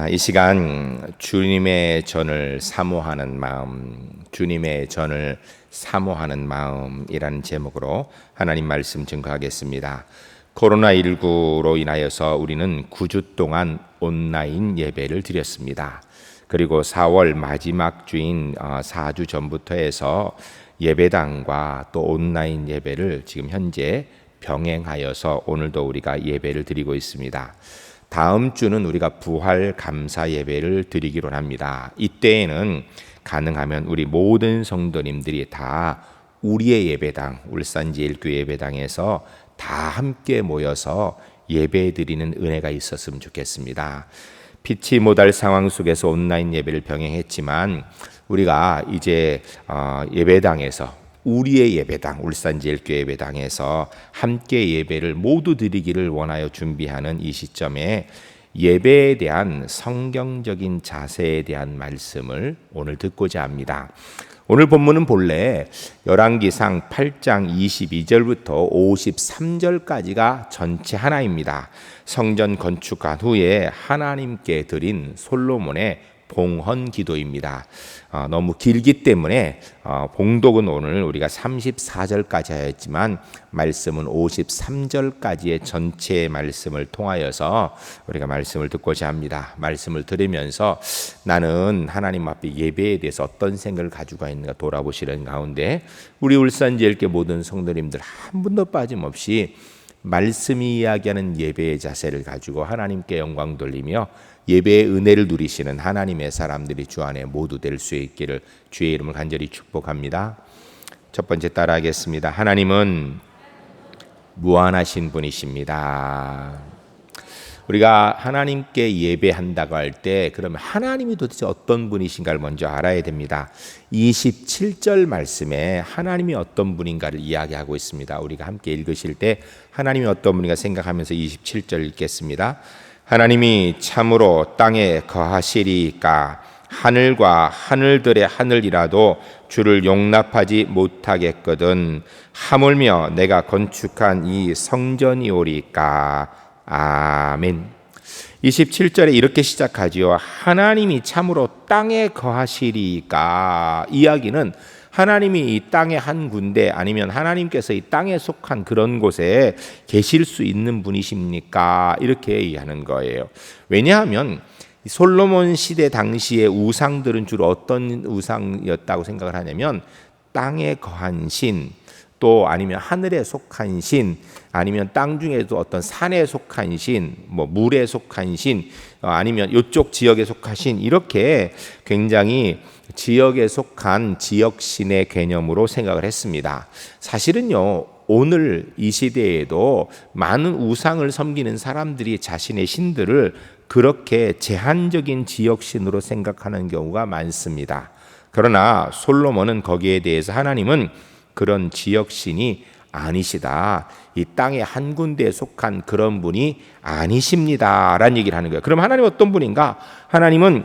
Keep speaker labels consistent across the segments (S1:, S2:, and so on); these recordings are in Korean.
S1: 이 시간 주님의 전을 사모하는 마음, 주님의 전을 사모하는 마음이라는 제목으로 하나님 말씀 증거하겠습니다. 코로나19로 인하여서 우리는 9주 동안 온라인 예배를 드렸습니다. 그리고 4월 마지막 주인 4주 전부터 해서 예배당과 또 온라인 예배를 지금 현재 병행하여서 오늘도 우리가 예배를 드리고 있습니다. 다음 주는 우리가 부활 감사 예배를 드리기로 합니다. 이때에는 가능하면 우리 모든 성도님들이 다 우리의 예배당, 울산제일교회 예배당에서 다 함께 모여서 예배 드리는 은혜가 있었으면 좋겠습니다. 피치 못할 상황 속에서 온라인 예배를 병행했지만 우리가 이제 예배당에서 우리의 예배당, 울산제일교회 예배당에서 함께 예배를 모두 드리기를 원하여 준비하는 이 시점에 예배에 대한 성경적인 자세에 대한 말씀을 오늘 듣고자 합니다. 오늘 본문은 본래 열왕기상 8장 22절부터 53절까지가 전체 하나입니다. 성전 건축한 후에 하나님께 드린 솔로몬의 봉헌 기도입니다. 너무 길기 때문에 봉독은 오늘 우리가 34절까지 하였지만 말씀은 53절까지의 전체 말씀을 통하여서 우리가 말씀을 듣고자 합니다. 말씀을 들으면서 나는 하나님 앞에 예배에 대해서 어떤 생각을 가지고 있는가 돌아보시는 가운데 우리 울산제일교회 모든 성도님들 한 분도 빠짐없이 말씀이 이야기하는 예배의 자세를 가지고 하나님께 영광 돌리며 예배의 은혜를 누리시는 하나님의 사람들이 주 안에 모두 될 수 있기를 주의 이름을 간절히 축복합니다. 첫 번째 따라하겠습니다. 하나님은 무한하신 분이십니다. 우리가 하나님께 예배한다고 할 때 그러면 하나님이 도대체 어떤 분이신가를 먼저 알아야 됩니다. 27절 말씀에 하나님이 어떤 분인가를 이야기하고 있습니다. 우리가 함께 읽으실 때 하나님이 어떤 분인가 생각하면서 27절 읽겠습니다. 하나님이 참으로 땅에 거하시리이까 하늘과 하늘들의 하늘이라도 주를 용납하지 못하겠거든 하물며 내가 건축한 이 성전이오리까. 아멘. 27절에 이렇게 시작하지요. 하나님이 참으로 땅에 거하시리이까. 이야기는 하나님이 이 땅의 한 군데 아니면 하나님께서 이 땅에 속한 그런 곳에 계실 수 있는 분이십니까? 이렇게 얘기하는 거예요. 왜냐하면 솔로몬 시대 당시의 우상들은 주로 어떤 우상이었다고 생각을 하냐면 땅에 거한 신, 또 아니면 하늘에 속한 신, 아니면 땅 중에도 어떤 산에 속한 신, 뭐 물에 속한 신, 아니면 이쪽 지역에 속한 신, 이렇게 굉장히 지역에 속한 지역신의 개념으로 생각을 했습니다. 사실은요, 오늘 이 시대에도 많은 우상을 섬기는 사람들이 자신의 신들을 그렇게 제한적인 지역신으로 생각하는 경우가 많습니다. 그러나 솔로몬은 거기에 대해서 하나님은 그런 지역신이 아니시다. 이 땅의 한 군데에 속한 그런 분이 아니십니다. 라는 얘기를 하는 거예요. 그럼 하나님은 어떤 분인가? 하나님은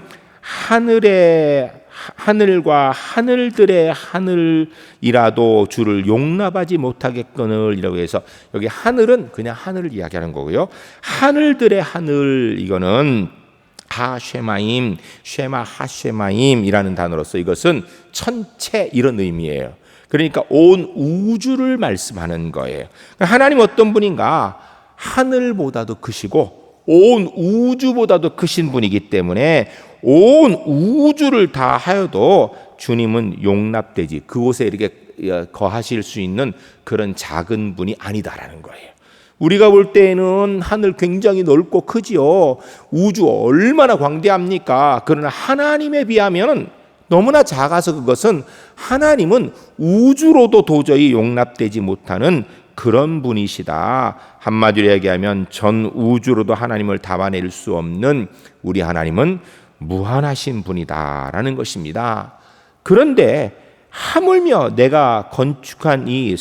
S1: 하늘과 하늘들의 하늘이라도 주를 용납하지 못하겠거늘 이라고 해서 여기 하늘은 그냥 하늘을 이야기하는 거고요. 하늘들의 하늘 이거는 하쉐마임, 쉐마 하쉐마임이라는 단어로서 이것은 천체 이런 의미예요. 그러니까 온 우주를 말씀하는 거예요. 하나님 어떤 분인가? 하늘보다도 크시고 온 우주보다도 크신 분이기 때문에 온 우주를 다 하여도 주님은 용납되지 그곳에 이렇게 거하실 수 있는 그런 작은 분이 아니다라는 거예요. 우리가 볼 때는 하늘 굉장히 넓고 크지요. 우주 얼마나 광대합니까? 그러나 하나님에 비하면 너무나 작아서 그것은 하나님은 우주로도 도저히 용납되지 못하는 그런 분이시다. 한마디로 얘기하면 전 우주로도 하나님을 담아낼 수 없는 우리 하나님은 무한하신 분이다라는 것입니다. 그런데 하물며 내가 건축한 이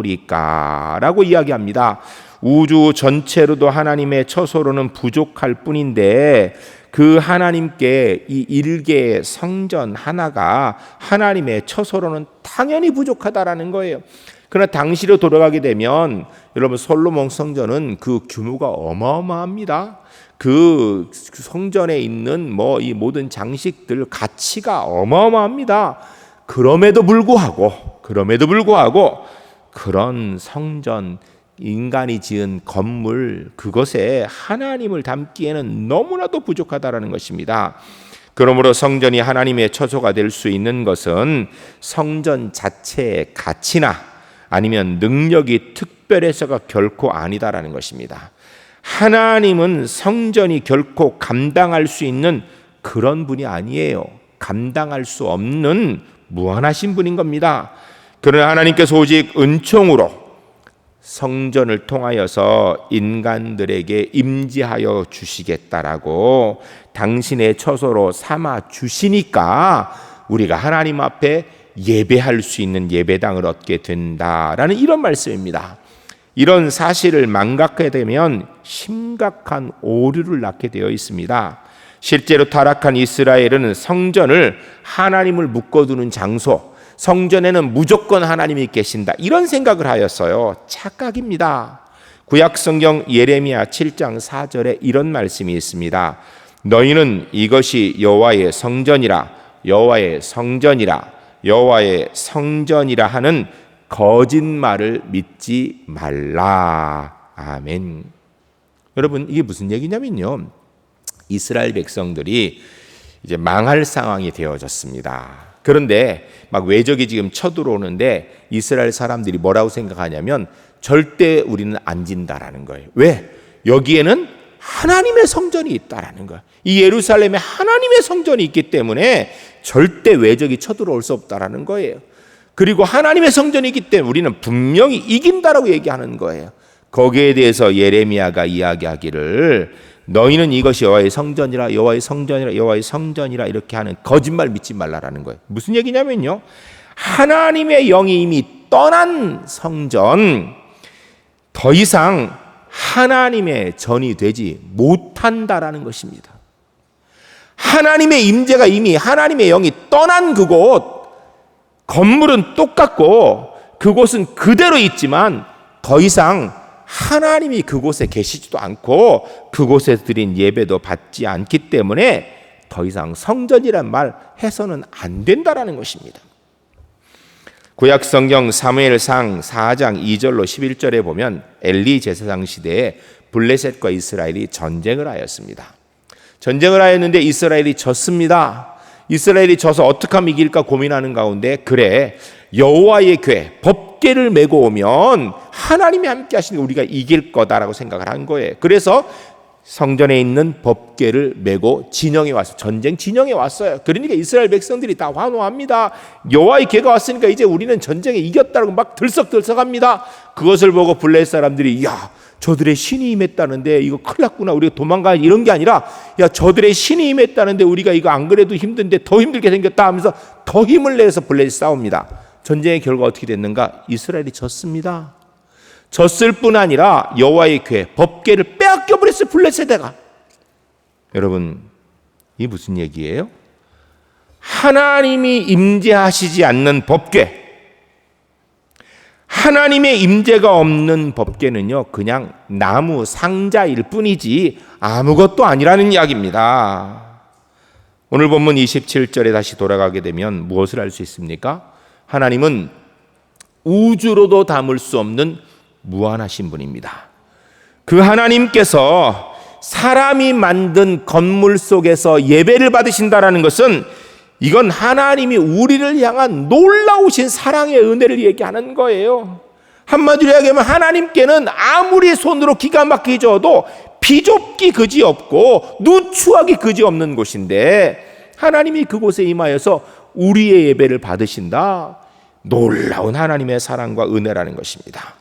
S1: 성전이오리까라고 이야기합니다. 우주 전체로도 하나님의 처소로는 부족할 뿐인데 그 하나님께 이 일개의 성전 하나가 하나님의 처소로는 당연히 부족하다라는 거예요. 그러나 당시로 돌아가게 되면 여러분 솔로몬 성전은 그 규모가 어마어마합니다. 그 성전에 있는 뭐 이 모든 장식들 가치가 어마어마합니다. 그럼에도 불구하고 그런 성전, 인간이 지은 건물, 그것에 하나님을 담기에는 너무나도 부족하다라는 것입니다. 그러므로 성전이 하나님의 처소가 될 수 있는 것은 성전 자체의 가치나 아니면 능력이 특별해서가 결코 아니다라는 것입니다. 하나님은 성전이 결코 감당할 수 있는 그런 분이 아니에요. 감당할 수 없는 무한하신 분인 겁니다. 그러나 하나님께서 오직 은총으로 성전을 통하여서 인간들에게 임재하여 주시겠다라고 당신의 처소로 삼아 주시니까 우리가 하나님 앞에 예배할 수 있는 예배당을 얻게 된다라는 이런 말씀입니다. 이런 사실을 망각하게 되면 심각한 오류를 낳게 되어 있습니다. 실제로 타락한 이스라엘은 성전을 하나님을 묶어두는 장소, 성전에는 무조건 하나님이 계신다, 이런 생각을 하였어요. 착각입니다. 구약 성경 예레미야 7장 4절에 이런 말씀이 있습니다. 너희는 이것이 여호와의 성전이라 하는 거짓말을 믿지 말라. 아멘. 여러분, 이게 무슨 얘기냐면요, 이스라엘 백성들이 이제 망할 상황이 되어졌습니다. 그런데 막 외적이 지금 쳐들어오는데 이스라엘 사람들이 뭐라고 생각하냐면 절대 우리는 안 진다라는 거예요. 왜? 여기에는 하나님의 성전이 있다라는 거예요. 이 예루살렘에 하나님의 성전이 있기 때문에 절대 외적이 쳐들어올 수 없다라는 거예요. 그리고 하나님의 성전이 있기 때문에 우리는 분명히 이긴다라고 얘기하는 거예요. 거기에 대해서 예레미야가 이야기하기를 너희는 이것이 여호와의 성전이라 이렇게 하는 거짓말 믿지 말라라는 거예요. 무슨 얘기냐면요, 하나님의 영이 이미 떠난 성전, 더 이상 하나님의 전이 되지 못한다라는 것입니다. 하나님의 임재가 이미, 하나님의 영이 떠난 그곳, 건물은 똑같고 그곳은 그대로 있지만 더 이상 하나님이 그곳에 계시지도 않고 그곳에 드린 예배도 받지 않기 때문에 더 이상 성전이란 말 해서는 안 된다라는 것입니다. 구약 성경 사무엘상 4장 2절로 11절에 보면 엘리 제사장 시대에 블레셋과 이스라엘이 전쟁을 하였습니다. 전쟁을 하였는데 이스라엘이 졌습니다. 이스라엘이 져서 어떻게 하면 이길까 고민하는 가운데, 그래, 여호와의 궤 법궤를 메고 오면 하나님이 함께 하시니 우리가 이길 거다라고 생각을 한 거예요. 그래서 성전에 있는 법궤를 메고 진영에 와서 전쟁 진영에 왔어요. 그러니까 이스라엘 백성들이 다 환호합니다. 여호와의 궤가 왔으니까 이제 우리는 전쟁에 이겼다라고 막 들썩들썩합니다. 그것을 보고 블레셋 사람들이, 야, 저들의 신이 임했다는데 이거 큰일 났구나, 우리가 도망가야, 이런 게 아니라, 야, 저들의 신이 임했다는데 우리가 이거 안 그래도 힘든데 더 힘들게 생겼다 하면서 더 힘을 내서 블레셋이 싸웁니다. 전쟁의 결과 어떻게 됐는가? 이스라엘이 졌습니다. 졌을 뿐 아니라 여호와의 궤 법궤를 빼앗겨 버렸어요, 블레셋에가. 여러분, 이게 무슨 얘기예요? 하나님이 임재하시지 않는 법궤, 하나님의 임재가 없는 법궤는요, 그냥 나무 상자일 뿐이지 아무것도 아니라는 이야기입니다. 오늘 본문 27절에 다시 돌아가게 되면 무엇을 알 수 있습니까? 하나님은 우주로도 담을 수 없는 무한하신 분입니다. 그 하나님께서 사람이 만든 건물 속에서 예배를 받으신다라는 것은, 이건 하나님이 우리를 향한 놀라우신 사랑의 은혜를 얘기하는 거예요. 한마디로 이야기하면 하나님께는 아무리 손으로 기가 막히게 져도 비좁기 그지없고 누추하기 그지없는 곳인데 하나님이 그곳에 임하여서 우리의 예배를 받으신다. 놀라운 하나님의 사랑과 은혜라는 것입니다.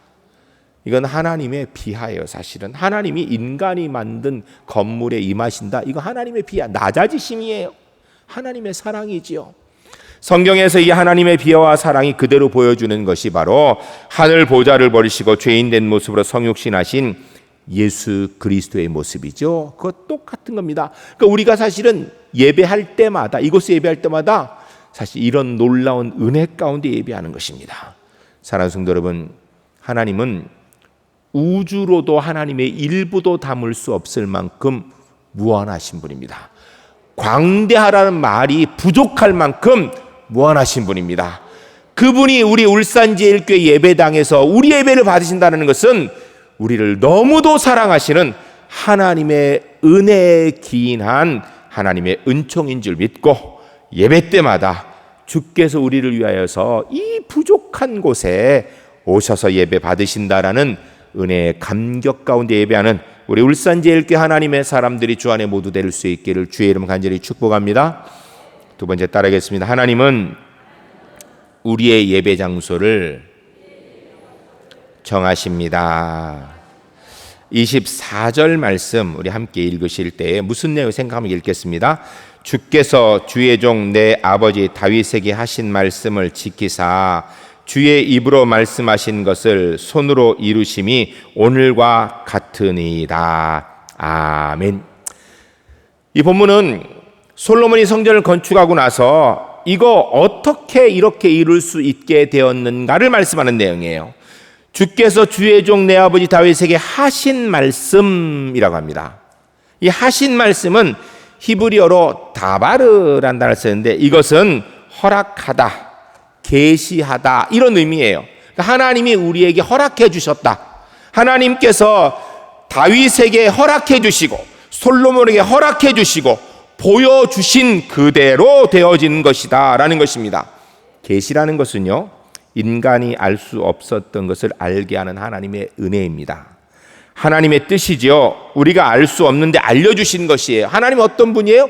S1: 이건 하나님의 비하예요. 사실은 하나님이 인간이 만든 건물에 임하신다, 이거 하나님의 비하, 나자지심이에요. 하나님의 사랑이지요. 성경에서 이 하나님의 비하와 사랑이 그대로 보여주는 것이 바로 하늘 보좌를 버리시고 죄인된 모습으로 성육신하신 예수 그리스도의 모습이죠. 그거 똑같은 겁니다. 그러니까 우리가 사실은 예배할 때마다, 이곳에 예배할 때마다 사실 이런 놀라운 은혜 가운데 예배하는 것입니다. 사랑하는 성도 여러분, 하나님은 우주로도 하나님의 일부도 담을 수 없을 만큼 무한하신 분입니다. 광대하라는 말이 부족할 만큼 무한하신 분입니다. 그분이 우리 울산제일교회 예배당에서 우리 예배를 받으신다는 것은 우리를 너무도 사랑하시는 하나님의 은혜에 기인한 하나님의 은총인 줄 믿고 예배 때마다 주께서 우리를 위하여서 이 부족한 곳에 오셔서 예배 받으신다라는 은혜의 감격 가운데 예배하는 우리 울산제일교회 하나님의 사람들이 주 안에 모두 될 수 있기를 주의 이름 간절히 축복합니다. 두 번째 따라하겠습니다. 하나님은 우리의 예배 장소를 정하십니다. 24절 말씀 우리 함께 읽으실 때 무슨 내용 생각하면 읽겠습니다. 주께서 주의 종 내 아버지 다윗에게 하신 말씀을 지키사 주의 입으로 말씀하신 것을 손으로 이루심이 오늘과 같으니이다. 아멘. 이 본문은 솔로몬이 성전을 건축하고 나서 이거 어떻게 이렇게 이룰 수 있게 되었는가를 말씀하는 내용이에요. 주께서 주의 종 내 아버지 다윗에게 하신 말씀이라고 합니다. 이 하신 말씀은 히브리어로 다바르라는 단어를 쓰는데 이것은 허락하다, 계시하다 이런 의미예요. 그러니까 하나님이 우리에게 허락해 주셨다. 하나님께서 다윗에게 허락해 주시고 솔로몬에게 허락해 주시고 보여주신 그대로 되어진 것이다 라는 것입니다. 계시라는 것은요, 인간이 알 수 없었던 것을 알게 하는 하나님의 은혜입니다. 하나님의 뜻이지요. 우리가 알 수 없는데 알려주신 것이에요. 하나님은 어떤 분이에요?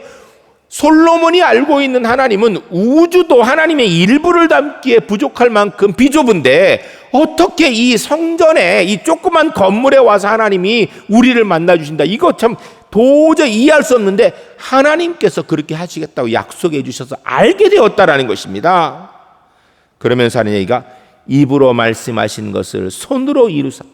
S1: 솔로몬이 알고 있는 하나님은 우주도 하나님의 일부를 담기에 부족할 만큼 비좁은데 어떻게 이 성전에 이 조그만 건물에 와서 하나님이 우리를 만나주신다. 이거 참 도저히 이해할 수 없는데 하나님께서 그렇게 하시겠다고 약속해 주셔서 알게 되었다라는 것입니다. 그러면서 하는 얘기가 입으로 말씀하신 것을 손으로 이루사.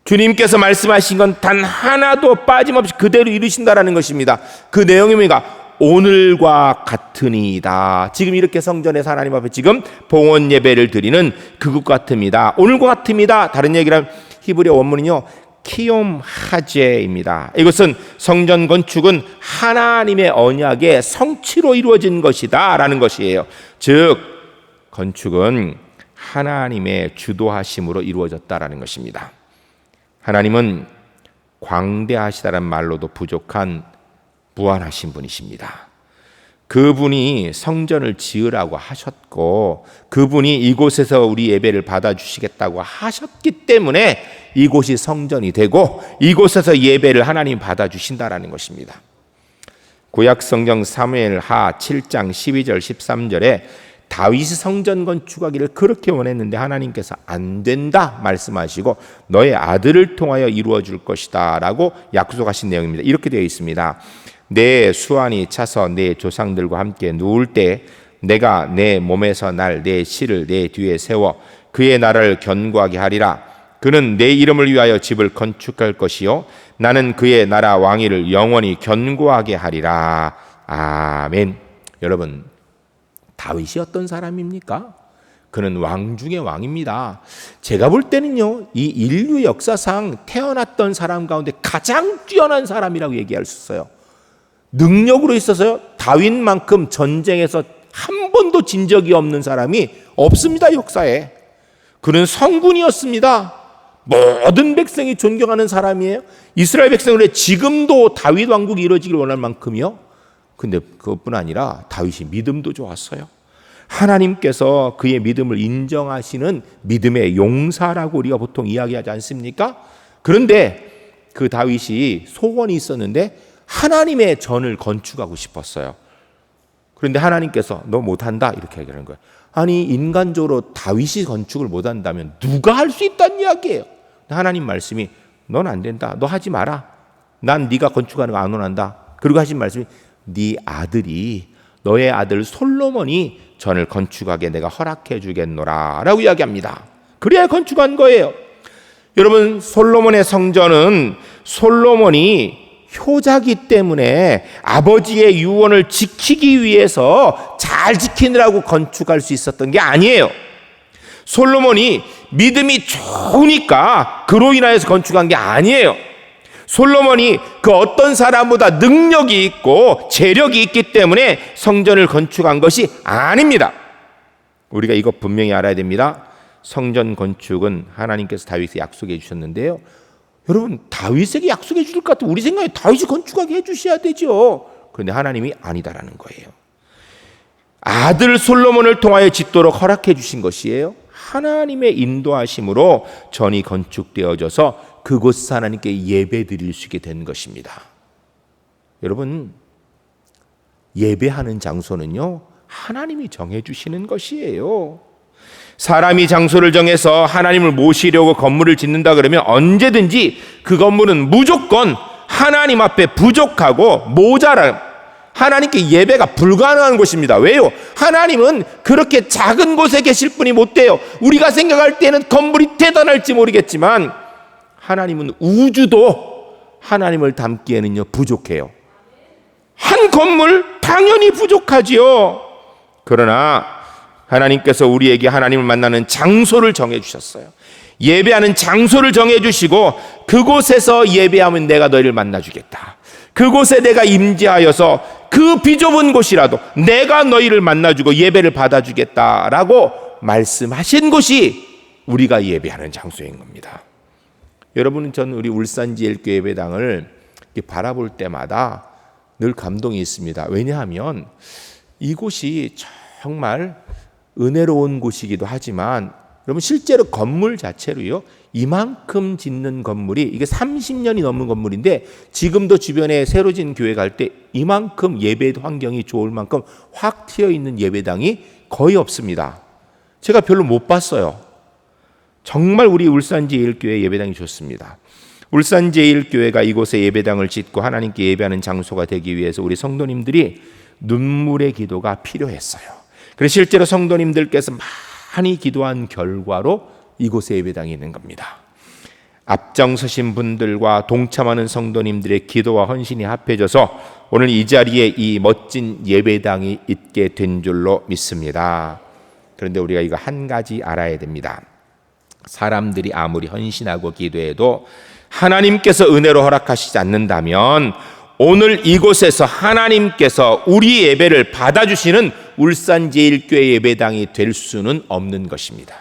S1: 주님께서 말씀하신 건 단 하나도 빠짐없이 그대로 이루신다라는 것입니다. 그 내용이 뭐가? 오늘과 같으니이다. 지금 이렇게 성전에서 하나님 앞에 지금 봉헌 예배를 드리는 그것 같습니다. 오늘과 같습니다. 다른 얘기로 하면 히브리어 원문은요, 키옴 하제입니다. 이것은 성전 건축은 하나님의 언약의 성취로 이루어진 것이다 라는 것이에요. 즉 건축은 하나님의 주도하심으로 이루어졌다라는 것입니다. 하나님은 광대하시다란 말로도 부족한 무한하신 분이십니다. 그분이 성전을 지으라고 하셨고 그분이 이곳에서 우리 예배를 받아주시겠다고 하셨기 때문에 이곳이 성전이 되고 이곳에서 예배를 하나님 받아주신다라는 것입니다. 구약성경 사무엘하 7장 12절 13절에 다윗이 성전 건축하기를 그렇게 원했는데 하나님께서 안 된다 말씀하시고 너의 아들을 통하여 이루어 줄 것이다 라고 약속하신 내용입니다. 이렇게 되어 있습니다. 내 수완이 차서 내 조상들과 함께 누울 때 내가 내 몸에서 날 내 씨를 내 뒤에 세워 그의 나라를 견고하게 하리라. 그는 내 이름을 위하여 집을 건축할 것이요 나는 그의 나라 왕위를 영원히 견고하게 하리라. 아멘. 여러분, 다윗이 어떤 사람입니까? 그는 왕 중의 왕입니다. 제가 볼 때는요, 이 인류 역사상 태어났던 사람 가운데 가장 뛰어난 사람이라고 얘기할 수 있어요. 능력으로 있어서요, 다윗만큼 전쟁에서 한 번도 진 적이 없는 사람이 없습니다, 역사에. 그는 성군이었습니다. 모든 백성이 존경하는 사람이에요. 이스라엘 백성들의 지금도 다윗 왕국이 이루어지길 원할 만큼이요. 근데 그것뿐 아니라 다윗이 믿음도 좋았어요. 하나님께서 그의 믿음을 인정하시는 믿음의 용사라고 우리가 보통 이야기하지 않습니까? 그런데 그 다윗이 소원이 있었는데 하나님의 전을 건축하고 싶었어요. 그런데 하나님께서 너 못한다 이렇게 얘기하는 거예요. 아니 인간적으로 다윗이 건축을 못한다면 누가 할 수 있다는 이야기예요. 하나님 말씀이 넌 안 된다. 너 하지 마라. 난 네가 건축하는 거 안 원한다. 그리고 하신 말씀이 네 아들이 너의 아들 솔로몬이 전을 건축하게 내가 허락해 주겠노라 라고 이야기합니다. 그래야 건축한 거예요. 여러분, 솔로몬의 성전은 솔로몬이 효자기 때문에 아버지의 유언을 지키기 위해서 잘 지키느라고 건축할 수 있었던 게 아니에요. 솔로몬이 믿음이 좋으니까 그로 인하여서 건축한 게 아니에요. 솔로몬이 그 어떤 사람보다 능력이 있고 재력이 있기 때문에 성전을 건축한 것이 아닙니다. 우리가 이거 분명히 알아야 됩니다. 성전 건축은 하나님께서 다윗에게 약속해 주셨는데요, 여러분, 다윗에게 약속해 주실 것 같으면 우리 생각에 다윗이 건축하게 해주셔야 되죠. 그런데 하나님이 아니다라는 거예요. 아들 솔로몬을 통하여 짓도록 허락해 주신 것이에요. 하나님의 인도하심으로 전이 건축되어져서 그곳 하나님께 예배 드릴 수 있게 된 것입니다. 여러분, 예배하는 장소는요, 하나님이 정해주시는 것이에요. 사람이 장소를 정해서 하나님을 모시려고 건물을 짓는다 그러면 언제든지 그 건물은 무조건 하나님 앞에 부족하고 모자라, 하나님께 예배가 불가능한 곳입니다. 왜요? 하나님은 그렇게 작은 곳에 계실 분이 못 돼요. 우리가 생각할 때는 건물이 대단할지 모르겠지만 하나님은 우주도 하나님을 담기에는요 부족해요. 한 건물 당연히 부족하지요. 그러나 하나님께서 우리에게 하나님을 만나는 장소를 정해 주셨어요. 예배하는 장소를 정해 주시고 그곳에서 예배하면 내가 너희를 만나 주겠다. 그곳에 내가 임재하여서 그 비좁은 곳이라도 내가 너희를 만나 주고 예배를 받아 주겠다라고 말씀하신 곳이 우리가 예배하는 장소인 겁니다. 여러분은 전 우리 울산지엘교회 예배당을 바라볼 때마다 늘 감동이 있습니다. 왜냐하면 이곳이 정말 은혜로운 곳이기도 하지만 여러분, 실제로 건물 자체로요, 이만큼 짓는 건물이 이게 30년이 넘은 건물인데 지금도 주변에 새로 진 교회 갈 때 이만큼 예배 환경이 좋을 만큼 확 트여 있는 예배당이 거의 없습니다. 제가 별로 못 봤어요. 정말 우리 울산제일교회 예배당이 좋습니다. 울산제일교회가 이곳에 예배당을 짓고 하나님께 예배하는 장소가 되기 위해서 우리 성도님들이 눈물의 기도가 필요했어요. 그래서 실제로 성도님들께서 많이 기도한 결과로 이곳에 예배당이 있는 겁니다. 앞장서신 분들과 동참하는 성도님들의 기도와 헌신이 합해져서 오늘 이 자리에 이 멋진 예배당이 있게 된 줄로 믿습니다. 그런데 우리가 이거 한 가지 알아야 됩니다. 사람들이 아무리 헌신하고 기도해도 하나님께서 은혜로 허락하시지 않는다면 오늘 이곳에서 하나님께서 우리 예배를 받아주시는 울산제일교회 예배당이 될 수는 없는 것입니다.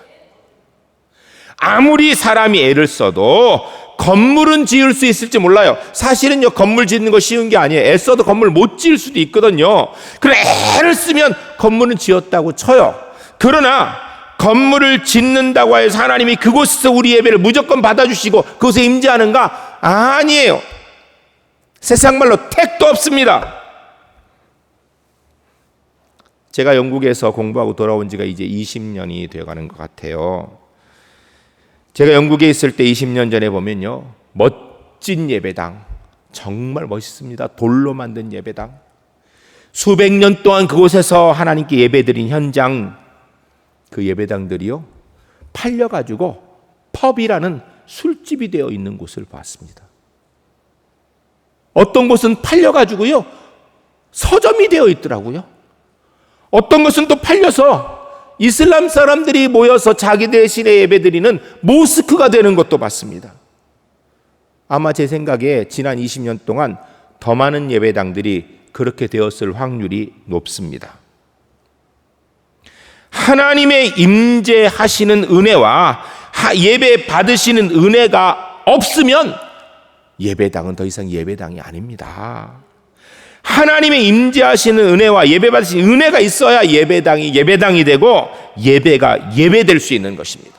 S1: 아무리 사람이 애를 써도 건물은 지을 수 있을지 몰라요. 사실은요, 건물 짓는 거 쉬운 게 아니에요. 애 써도 건물 못 지을 수도 있거든요. 그래, 애를 쓰면 건물은 지었다고 쳐요. 그러나 건물을 짓는다고 해서 하나님이 그곳에서 우리 예배를 무조건 받아주시고 그곳에 임재하는가? 아니에요. 세상 말로 택도 없습니다. 제가 영국에서 공부하고 돌아온 지가 이제 20년이 되어가는 것 같아요. 제가 영국에 있을 때 20년 전에 보면요, 멋진 예배당, 정말 멋있습니다. 돌로 만든 예배당, 수백 년 동안 그곳에서 하나님께 예배드린 현장, 그 예배당들이요 팔려가지고 펍이라는 술집이 되어 있는 곳을 봤습니다. 어떤 곳은 팔려가지고요 서점이 되어 있더라고요. 어떤 것은 또 팔려서 이슬람 사람들이 모여서 자기들 신의 예배드리는 모스크가 되는 것도 봤습니다. 아마 제 생각에 지난 20년 동안 더 많은 예배당들이 그렇게 되었을 확률이 높습니다. 하나님의 임재하시는 은혜와 예배 받으시는 은혜가 없으면 예배당은 더 이상 예배당이 아닙니다. 하나님의 임재하시는 은혜와 예배 받으시는 은혜가 있어야 예배당이 되고 예배가 예배될 수 있는 것입니다.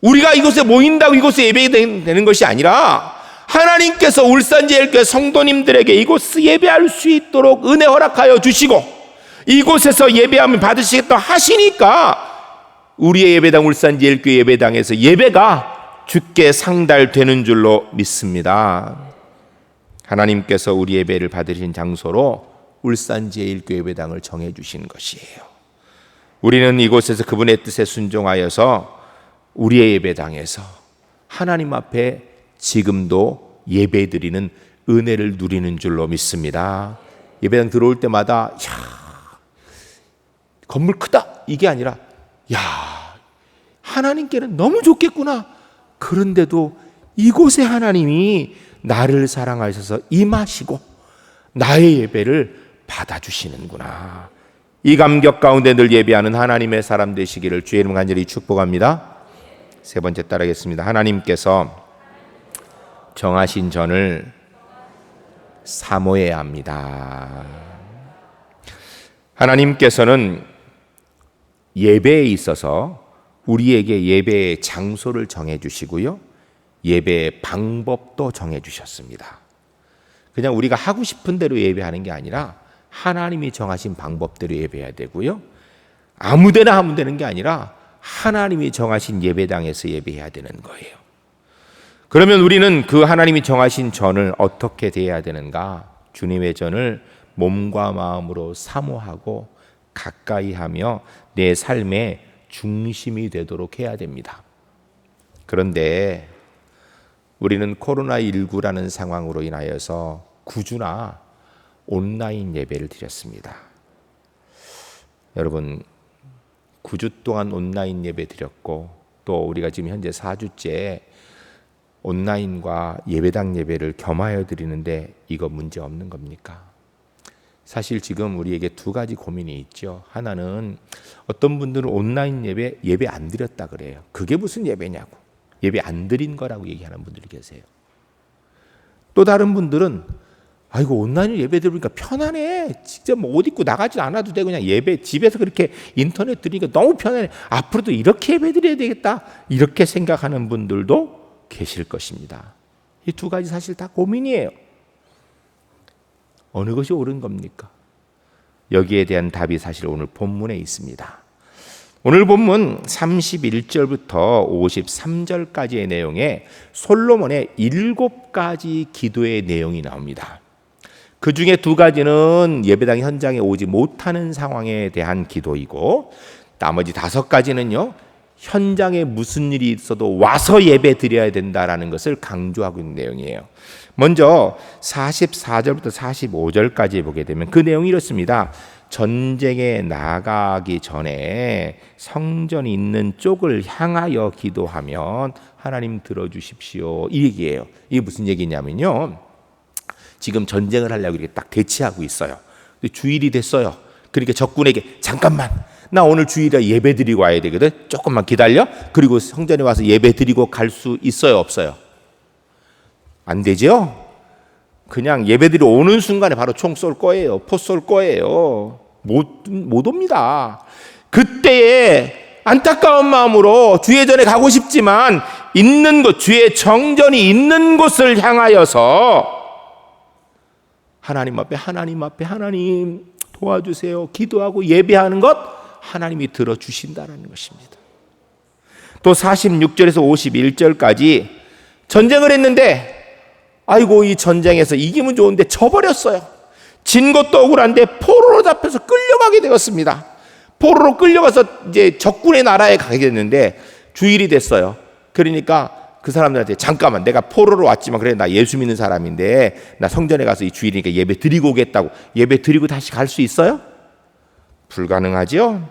S1: 우리가 이곳에 모인다고 이곳에 예배되는 것이 아니라 하나님께서 울산제일교회 성도님들에게 이곳에 예배할 수 있도록 은혜 허락하여 주시고 이곳에서 예배하면 받으시겠다 하시니까 우리의 예배당 울산제일교회 예배당에서 예배가 주께 상달되는 줄로 믿습니다. 하나님께서 우리 예배를 받으신 장소로 울산제일교회 예배당을 정해주신 것이에요. 우리는 이곳에서 그분의 뜻에 순종하여서 우리의 예배당에서 하나님 앞에 지금도 예배드리는 은혜를 누리는 줄로 믿습니다. 예배당 들어올 때마다 건물 크다 이게 아니라 하나님께는 너무 좋겠구나. 그런데도 이곳에 하나님이 나를 사랑하셔서 임하시고 나의 예배를 받아주시는구나. 이 감격 가운데 늘 예배하는 하나님의 사람 되시기를 주의 이름 간절히 축복합니다. 세 번째 따르겠습니다. 하나님께서 정하신 전을 사모해야 합니다. 하나님께서는 예배에 있어서 우리에게 예배의 장소를 정해 주시고요, 예배의 방법도 정해 주셨습니다. 그냥 우리가 하고 싶은 대로 예배하는 게 아니라 하나님이 정하신 방법대로 예배해야 되고요, 아무데나 하면 되는 게 아니라 하나님이 정하신 예배당에서 예배해야 되는 거예요. 그러면 우리는 그 하나님이 정하신 전을 어떻게 대해야 되는가? 주님의 전을 몸과 마음으로 사모하고 가까이 하며 내 삶의 중심이 되도록 해야 됩니다. 그런데 우리는 코로나19라는 상황으로 인하여서 구주나 온라인 예배를 드렸습니다. 여러분, 9주 동안 온라인 예배 드렸고 또 우리가 지금 현재 4주째 온라인과 예배당 예배를 겸하여 드리는데 이거 문제 없는 겁니까? 사실 지금 우리에게 두 가지 고민이 있죠. 하나는 어떤 분들은 온라인 예배 안 드렸다 그래요. 그게 무슨 예배냐고, 예배 안 드린 거라고 얘기하는 분들이 계세요. 또 다른 분들은 아이고 온라인 예배 드리니까 편하네, 직접 뭐 옷 입고 나가지 않아도 되고 그냥 예배 집에서 그렇게 인터넷 드리니까 너무 편하네, 앞으로도 이렇게 예배 드려야 되겠다, 이렇게 생각하는 분들도 계실 것입니다. 이 두 가지 사실 다 고민이에요. 어느 것이 옳은 겁니까? 여기에 대한 답이 사실 오늘 본문에 있습니다. 오늘 본문 31절부터 53절까지의 내용에 솔로몬의 7가지 기도의 내용이 나옵니다. 그 중에 2가지는 예배당 현장에 오지 못하는 상황에 대한 기도이고, 나머지 5가지는요 현장에 무슨 일이 있어도 와서 예배 드려야 된다라는 것을 강조하고 있는 내용이에요. 먼저 44절부터 45절까지 보게 되면 그 내용이 이렇습니다. 전쟁에 나가기 전에 성전이 있는 쪽을 향하여 기도하면 하나님 들어주십시오, 이 얘기예요. 이게 무슨 얘기냐면요, 지금 전쟁을 하려고 이렇게 딱 대치하고 있어요. 주일이 됐어요. 그러니까 적군에게 잠깐만, 나 오늘 주일에 예배 드리고 와야 되거든, 조금만 기다려. 그리고 성전에 와서 예배 드리고 갈 수 있어요, 없어요? 안 되죠? 그냥 예배 드리러 오는 순간에 바로 총 쏠 거예요, 포 쏠 거예요. 못 옵니다. 그때에 안타까운 마음으로 주의 전에 가고 싶지만 있는 곳, 주의 정전이 있는 곳을 향하여서 하나님 앞에 하나님 도와주세요 기도하고 예배하는 것, 하나님이 들어주신다는 것입니다. 또 46절에서 51절까지 전쟁을 했는데 아이고 이 전쟁에서 이기면 좋은데 져버렸어요. 진 것도 억울한데 포로로 잡혀서 끌려가게 되었습니다. 포로로 끌려가서 이제 적군의 나라에 가게 됐는데 주일이 됐어요. 그러니까 그 사람들한테 잠깐만, 내가 포로로 왔지만 그래 나 예수 믿는 사람인데 나 성전에 가서 이 주일이니까 예배 드리고 오겠다고. 예배 드리고 다시 갈 수 있어요? 불가능하죠.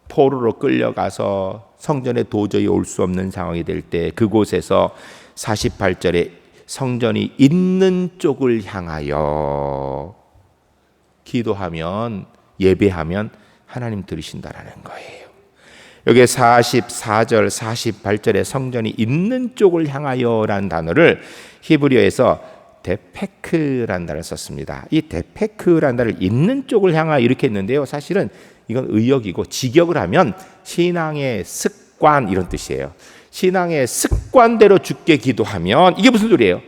S1: 포로로 끌려가서 성전에 도저히 올 수 없는 상황이 될 때 그곳에서 48절에 성전이 있는 쪽을 향하여 기도하면, 예배하면 하나님 들으신다라는 거예요. 여기 44절, 48절에 성전이 있는 쪽을 향하여라는 단어를 히브리어에서 데페크라는 단어를 썼습니다. 이 데페크라는 단어를 있는 쪽을 향하여 이렇게 했는데요, 사실은 이건 의역이고 직역을 하면 신앙의 습관 이런 뜻이에요. 신앙의 습관대로 주께 기도하면 이게 무슨 소리예요?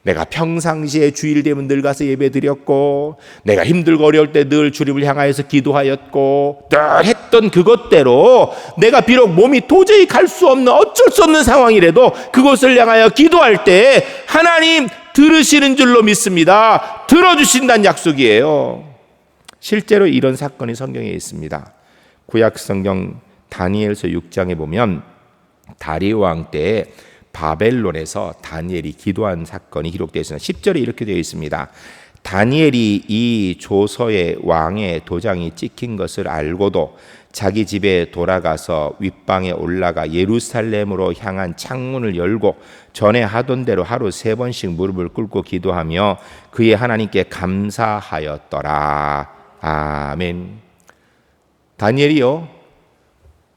S1: 내가 평상시에 주일 되면 늘 가서 예배 드렸고, 내가 힘들고 어려울 때 늘 주님을 향하여서 기도하였고, 늘 했던 그것대로 내가 비록 몸이 도저히 갈 수 없는 어쩔 수 없는 상황이라도 그곳을 향하여 기도할 때 하나님 들으시는 줄로 믿습니다. 들어주신다는 약속이에요. 실제로 이런 사건이 성경에 있습니다. 구약 성경 다니엘서 6장에 보면 다리오 왕 때에 바벨론에서 다니엘이 기도한 사건이 기록되어 있습니다. 10절에 이렇게 되어 있습니다. 다니엘이 이 조서에 왕의 도장이 찍힌 것을 알고도 자기 집에 돌아가서 윗방에 올라가 예루살렘으로 향한 창문을 열고 전에 하던 대로 하루 3번씩 무릎을 꿇고 기도하며 그의 하나님께 감사하였더라. 아멘. 다니엘이요,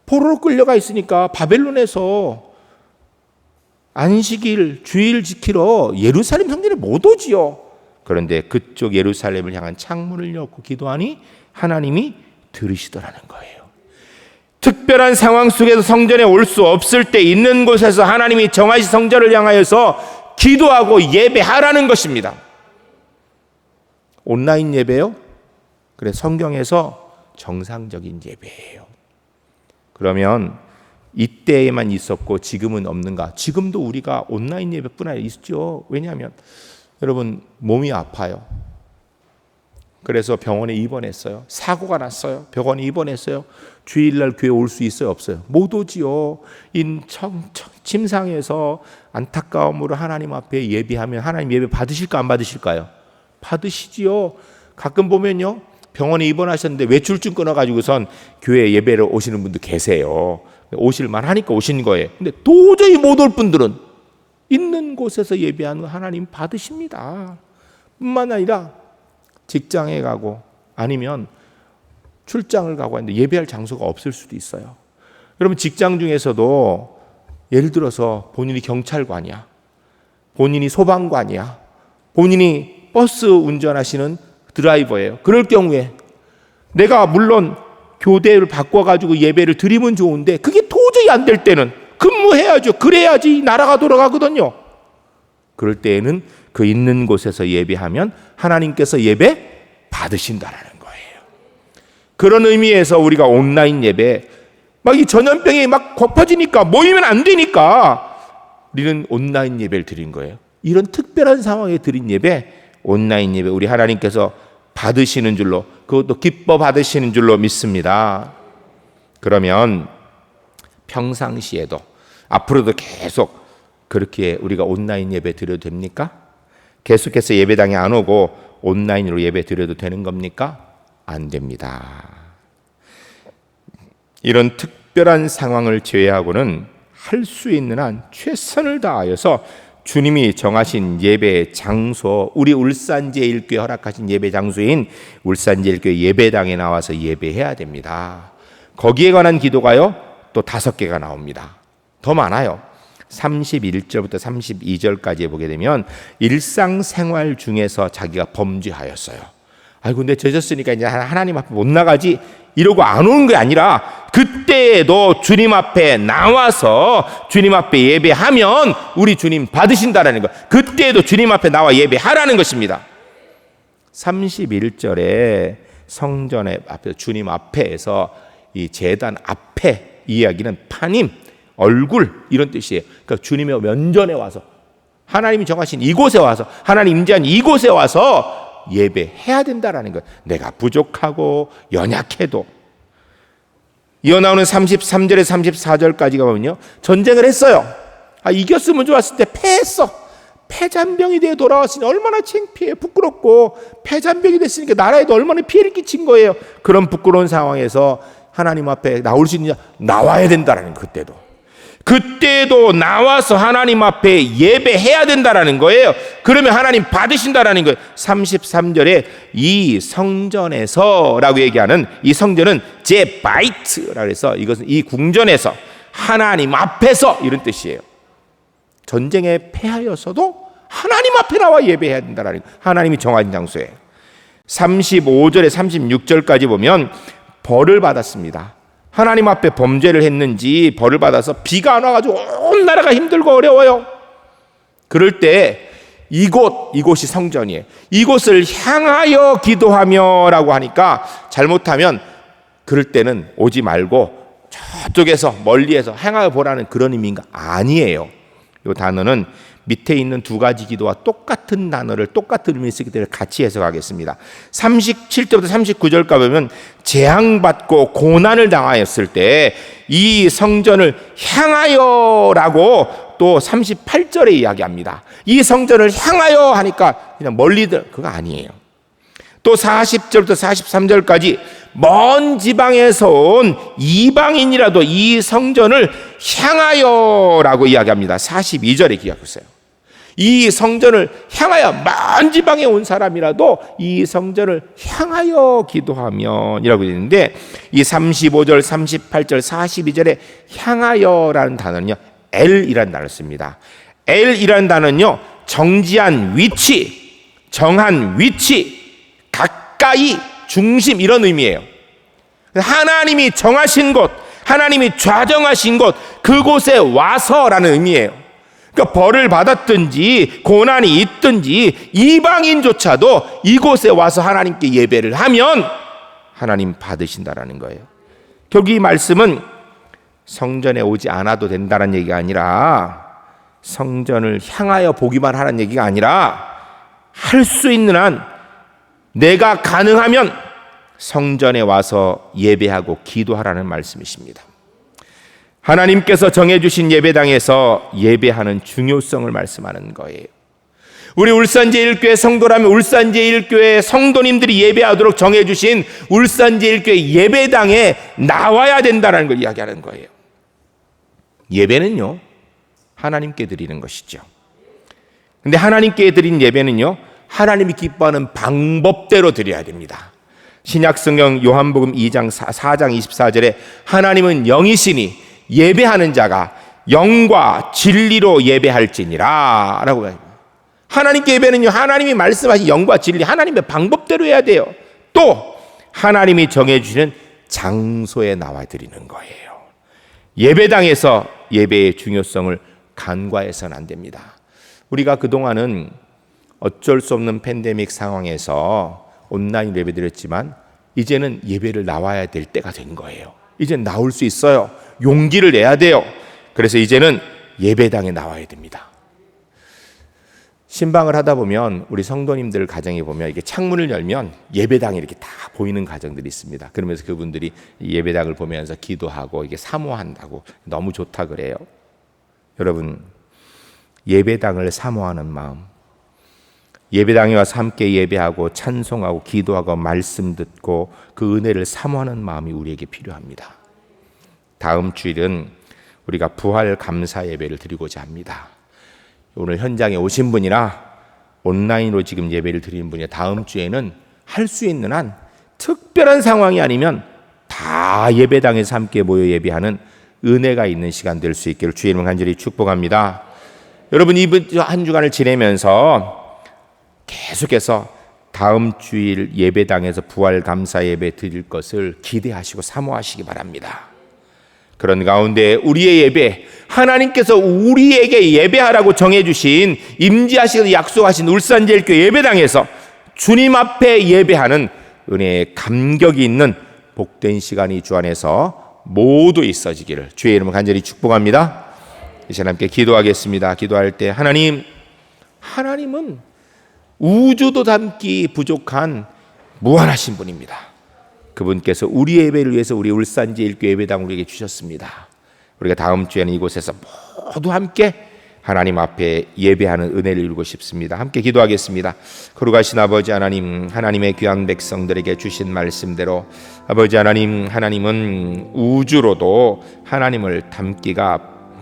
S1: 포로로 끌려가 있으니까 바벨론에서 안식일, 주일 지키러 예루살렘 성전에 못 오지요. 그런데 그쪽 예루살렘을 향한 창문을 열고 기도하니 하나님이 들으시더라는 거예요. 특별한 상황 속에서 성전에 올 수 없을 때 있는 곳에서 하나님이 정하신 성전을 향하여서 기도하고 예배하라는 것입니다. 온라인 예배요? 그래, 성경에서 정상적인 예배예요. 그러면 이때에만 있었고 지금은 없는가? 지금도 우리가 온라인 예배뿐 아니라 있죠. 왜냐하면 여러분, 몸이 아파요. 그래서 병원에 입원했어요. 사고가 났어요. 병원에 입원했어요. 주일날 교회 올 수 있어요? 없어요? 못 오지요. 침상에서 안타까움으로 하나님 앞에 예배하면 하나님 예배 받으실까 안 받으실까요? 받으시지요. 가끔 보면요, 병원에 입원하셨는데 외출증 끊어가지고선 교회 예배를 오시는 분도 계세요. 오실만 하니까 오신 거예요. 근데 도저히 못 올 분들은 있는 곳에서 예배하는 하나님 받으십니다. 뿐만 아니라 직장에 가고 아니면 출장을 가고 하는데 예배할 장소가 없을 수도 있어요. 여러분, 직장 중에서도 예를 들어서 본인이 경찰관이야, 본인이 소방관이야, 본인이 버스 운전하시는 드라이버예요. 그럴 경우에 내가 물론 교대를 바꿔가지고 예배를 드리면 좋은데 그게 도저히 안 될 때는 근무해야죠. 그래야지 나라가 돌아가거든요. 그럴 때에는 그 있는 곳에서 예배하면 하나님께서 예배 받으신다라는 거예요. 그런 의미에서 우리가 온라인 예배, 막 이 전염병이 막 퍼지니까 모이면 안 되니까 우리는 온라인 예배를 드린 거예요. 이런 특별한 상황에 드린 예배, 온라인 예배, 우리 하나님께서 받으시는 줄로, 그것도 기뻐 받으시는 줄로 믿습니다. 그러면 평상시에도 앞으로도 계속 그렇게 우리가 온라인 예배 드려도 됩니까? 계속해서 예배당에 안 오고 온라인으로 예배 드려도 되는 겁니까? 안 됩니다. 이런 특별한 상황을 제외하고는 할 수 있는 한 최선을 다하여서 주님이 정하신 예배 장소, 우리 울산제일교회 허락하신 예배 장소인 울산제일교회 예배당에 나와서 예배해야 됩니다. 거기에 관한 기도가요, 또 5개가 나옵니다. 더 많아요. 31절부터 32절까지 보게 되면 일상생활 중에서 자기가 범죄하였어요. 아이고, 근데 젖었으니까 이제 하나님 앞에 못 나가지 이러고 안 오는 게 아니라 그때에도 주님 앞에 나와서 주님 앞에 예배하면 우리 주님 받으신다라는 것. 그때에도 주님 앞에 나와 예배하라는 것입니다. 31절에 성전의 앞에 주님 앞에서 이 제단 앞에 이야기는 파님, 얼굴 이런 뜻이에요. 그러니까 주님의 면전에 와서 하나님이 정하신 이곳에 와서 하나님 임재한 이곳에 와서 예배해야 된다라는 것. 내가 부족하고 연약해도. 이어 나오는 33절에 34절까지가 보면요, 전쟁을 했어요. 이겼으면 좋았을 때 패했어. 패잔병이 되어 돌아왔으니 얼마나 창피해, 부끄럽고, 패잔병이 됐으니까 나라에도 얼마나 피해를 끼친 거예요. 그런 부끄러운 상황에서 하나님 앞에 나올 수 있느냐? 나와야 된다라는 것. 그때도 나와서 하나님 앞에 예배해야 된다라는 거예요. 그러면 하나님 받으신다라는 거예요. 33절에 이 성전에서라고 얘기하는 이 성전은 제 바이트라고 해서 이것은 이 궁전에서 하나님 앞에서 이런 뜻이에요. 전쟁에 패하여서도 하나님 앞에 나와 예배해야 된다라는 거예요. 하나님이 정한 장소에. 35절에 36절까지 보면 벌을 받았습니다. 하나님 앞에 범죄를 했는지 벌을 받아서 비가 안 와가지고 온 나라가 힘들고 어려워요. 그럴 때 이곳이 성전이에요. 이곳을 향하여 기도하며 라고 하니까 잘못하면 그럴 때는 오지 말고 저쪽에서 멀리에서 향하여 보라는 그런 의미인가? 아니에요. 이 단어는 밑에 있는 2가지 기도와 똑같은 단어를 똑같은 의미를 쓰기 때문에 같이 해석하겠습니다. 37절부터 39절까지 보면 재앙받고 고난을 당하였을 때 이 성전을 향하여라고 또 38절에 이야기합니다. 이 성전을 향하여 하니까 그냥 멀리들 그거 아니에요. 또 40절부터 43절까지 먼 지방에서 온 이방인이라도 이 성전을 향하여라고 이야기합니다. 42절에 기억하세요. 이 성전을 향하여, 먼 지방에 온 사람이라도 이 성전을 향하여 기도하면 이라고 되는데, 이 35절, 38절, 42절에 향하여라는 단어는요, 엘이라는 단어를 씁니다. 엘이라는 단어는요, 정지한 위치, 정한 위치, 가까이, 중심, 이런 의미예요. 하나님이 정하신 곳, 하나님이 좌정하신 곳, 그곳에 와서라는 의미예요. 그러니까 벌을 받았든지 고난이 있든지 이방인조차도 이곳에 와서 하나님께 예배를 하면 하나님 받으신다라는 거예요. 결국 이 말씀은 성전에 오지 않아도 된다는 얘기가 아니라, 성전을 향하여 보기만 하라는 얘기가 아니라, 할 수 있는 한 내가 가능하면 성전에 와서 예배하고 기도하라는 말씀이십니다. 하나님께서 정해주신 예배당에서 예배하는 중요성을 말씀하는 거예요. 우리 울산제일교회 성도라면 울산제일교회 성도님들이 예배하도록 정해주신 울산제일교회 예배당에 나와야 된다는 걸 이야기하는 거예요. 예배는요, 하나님께 드리는 것이죠. 근데 하나님께 드린 예배는요, 하나님이 기뻐하는 방법대로 드려야 됩니다. 신약성경 요한복음 2장 4장 24절에 하나님은 영이시니 예배하는 자가 영과 진리로 예배할지니라 라고 합니다. 하나님께 예배는요, 하나님이 말씀하신 영과 진리, 하나님의 방법대로 해야 돼요. 또 하나님이 정해주시는 장소에 나와 드리는 거예요. 예배당에서 예배의 중요성을 간과해서는 안 됩니다. 우리가 그동안은 어쩔 수 없는 팬데믹 상황에서 온라인 예배 드렸지만, 이제는 예배를 나와야 될 때가 된 거예요. 이제는 나올 수 있어요. 용기를 내야 돼요. 그래서 이제는 예배당에 나와야 됩니다. 신방을 하다 보면 우리 성도님들 가정에 보면 이게 창문을 열면 예배당이 이렇게 다 보이는 가정들이 있습니다. 그러면서 그분들이 예배당을 보면서 기도하고 이게 사모한다고, 너무 좋다 그래요. 여러분, 예배당을 사모하는 마음, 예배당에 와서 함께 예배하고 찬송하고 기도하고 말씀 듣고 그 은혜를 사모하는 마음이 우리에게 필요합니다. 다음 주일은 우리가 부활 감사 예배를 드리고자 합니다. 오늘 현장에 오신 분이나 온라인으로 지금 예배를 드리는 분이 다음 주에는 할 수 있는 한 특별한 상황이 아니면 다 예배당에서 함께 모여 예배하는 은혜가 있는 시간 될 수 있기를 주의 이름으로 간절히 축복합니다. 여러분, 이번 한 주간을 지내면서 계속해서 다음 주일 예배당에서 부활 감사 예배 드릴 것을 기대하시고 사모하시기 바랍니다. 그런 가운데 우리의 예배, 하나님께서 우리에게 예배하라고 정해주신, 임재하시고 약속하신 울산제일교회 예배당에서 주님 앞에 예배하는 은혜의 감격이 있는 복된 시간이 주 안에서 모두 있어지기를 주의 이름으로 간절히 축복합니다. 이 시간 함께 기도하겠습니다. 기도할 때 하나님은 우주도 담기 부족한 무한하신 분입니다. 그분께서 우리 예배를 위해서 우리 울산제일교회 예배당을 우리에게 주셨습니다. 우리가 다음 주에는 이곳에서 모두 함께 하나님 앞에 예배하는 은혜를 이루고 싶습니다. 함께 기도하겠습니다. 거룩하신 아버지 하나님, 하나님의 귀한 백성들에게 주신 말씀대로 아버지 하나님, 하나님은 우주로도 하나님을 담기가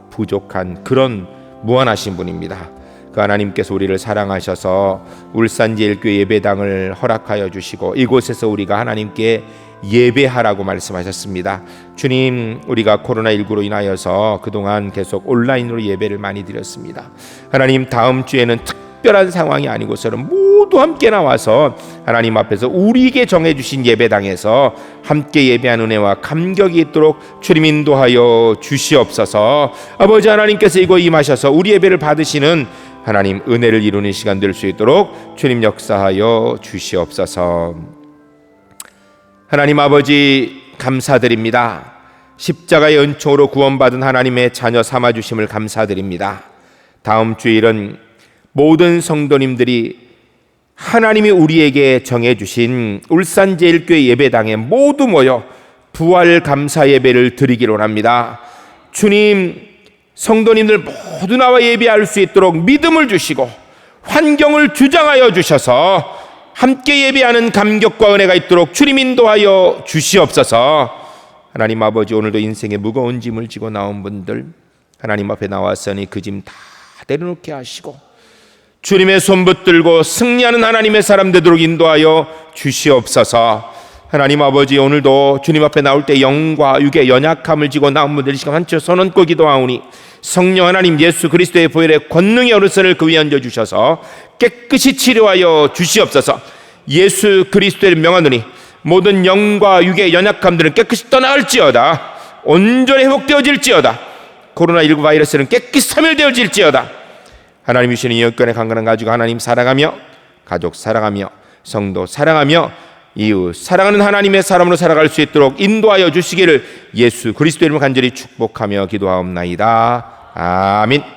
S1: 부족한 그런 무한하신 분입니다. 그 하나님께서 우리를 사랑하셔서 울산제일교회 예배당을 허락하여 주시고 이곳에서 우리가 하나님께 예배하라고 말씀하셨습니다. 주님, 우리가 코로나19로 인하여서 그동안 계속 온라인으로 예배를 많이 드렸습니다. 하나님, 다음 주에는 특별한 상황이 아니고서는 모두 함께 나와서 하나님 앞에서 우리에게 정해주신 예배당에서 함께 예배하는 은혜와 감격이 있도록 주님 인도하여 주시옵소서. 아버지 하나님께서 이곳 임하셔서 우리 예배를 받으시는 하나님 은혜를 이루는 시간 될 수 있도록 주님 역사하여 주시옵소서. 하나님 아버지, 감사드립니다. 십자가의 은총으로 구원받은 하나님의 자녀 삼아주심을 감사드립니다. 다음 주일은 모든 성도님들이 하나님이 우리에게 정해주신 울산제일교회 예배당에 모두 모여 부활 감사 예배를 드리기로 합니다. 주님, 성도님들 모두 나와 예배할 수 있도록 믿음을 주시고 환경을 주장하여 주셔서 함께 예배하는 감격과 은혜가 있도록 주님 인도하여 주시옵소서. 하나님 아버지, 오늘도 인생의 무거운 짐을 지고 나온 분들 하나님 앞에 나왔으니 그 짐 다 내려놓게 하시고 주님의 손 붙들고 승리하는 하나님의 사람 되도록 인도하여 주시옵소서. 하나님 아버지, 오늘도 주님 앞에 나올 때 영과 육의 연약함을 지고 나온 분들 이 시간 한쳐 손 얹고 기도하오니 성령 하나님 예수 그리스도의 보혈의 권능의 어르선을 그 위에 얹어주셔서 깨끗이 치료하여 주시옵소서. 예수 그리스도의 명하노니 모든 영과 육의 연약함들은 깨끗이 떠나갈지어다. 온전히 회복되어질지어다. 코로나19 바이러스는 깨끗이 소멸되어질지어다. 하나님 주시는 이 여건의 강건한 가지고 하나님 사랑하며 가족 사랑하며 성도 사랑하며 이웃 사랑하는 하나님의 사람으로 살아갈 수 있도록 인도하여 주시기를 예수 그리스도의 이름으로 간절히 축복하며 기도하옵나이다. 아멘.